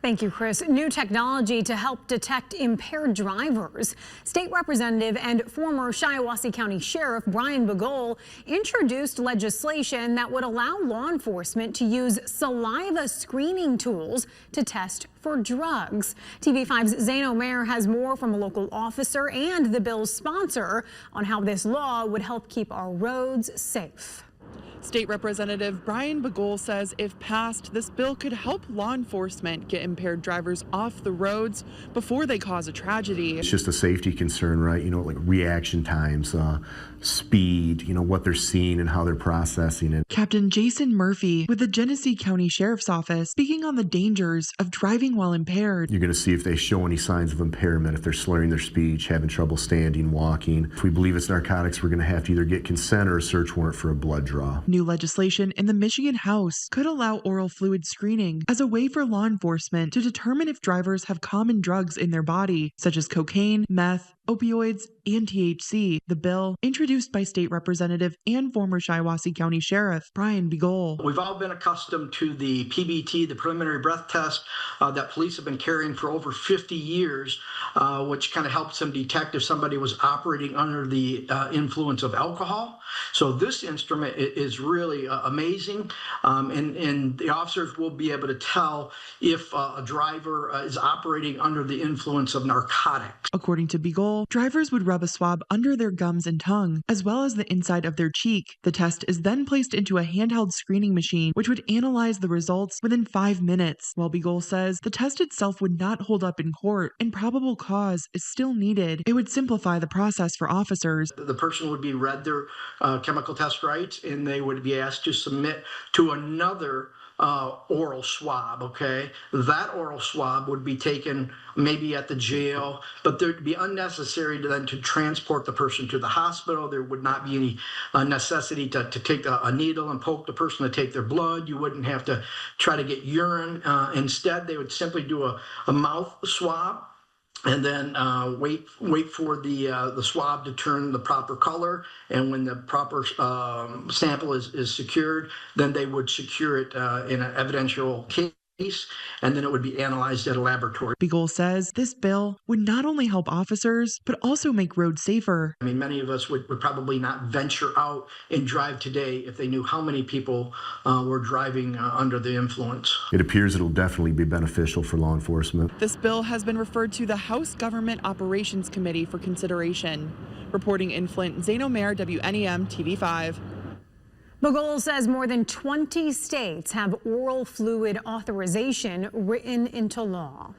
Thank you, Chris. New technology to help detect impaired drivers. State Representative and former Shiawassee County Sheriff Brian Bagol introduced legislation that would allow law enforcement to use saliva screening tools to test for drugs. TV5's Zane Omer has more from a local officer and the bill's sponsor on how this law would help keep our roads safe. State Representative Brian Bagol says if passed, this bill could help law enforcement get impaired drivers off the roads before they cause a tragedy. It's just a safety concern, right? You know, like reaction times, speed, you know, what they're seeing and how they're processing it. Captain Jason Murphy with the Genesee County Sheriff's Office speaking on the dangers of driving while impaired. You're going to see if they show any signs of impairment, if they're slurring their speech, having trouble standing, walking. If we believe it's narcotics, we're going to have to either get consent or a search warrant for a blood draw. New legislation in the Michigan House could allow oral fluid screening as a way for law enforcement to determine if drivers have common drugs in their body, such as cocaine, meth, opioids, and THC. The bill, introduced by State Representative and former Shiawassee County Sheriff Brian Bagol. We've all been accustomed to the PBT, the preliminary breath test, that police have been carrying for over 50 years, which kind of helps them detect if somebody was operating under the influence of alcohol. So this instrument is really amazing, and the officers will be able to tell if a driver is operating under the influence of narcotics. According to Bagol, drivers would rub a swab under their gums and tongue, as well as the inside of their cheek. The test is then placed into a handheld screening machine, which would analyze the results within 5 minutes. While Bagol says the test itself would not hold up in court and probable cause is still needed, it would simplify the process for officers. The person would be read their chemical test rights, and they would be asked to submit to another oral swab, okay? That oral swab would be taken maybe at the jail, but there'd be unnecessary to transport the person to the hospital. There would not be any necessity to take a needle and poke the person to take their blood. You wouldn't have to try to get urine. Instead, they would simply do a mouth swab, and then wait for the swab to turn the proper color, and when the proper sample is secured, then they would secure it in an evidential case, and then it would be analyzed at a laboratory. Bagol says this bill would not only help officers, but also make roads safer. I mean, many of us would probably not venture out and drive today if they knew how many people were driving under the influence. It appears it'll definitely be beneficial for law enforcement. This bill has been referred to the House Government Operations Committee for consideration. Reporting in Flint, Zane Omer, WNEM TV5. Bagol says more than 20 states have oral fluid authorization written into law.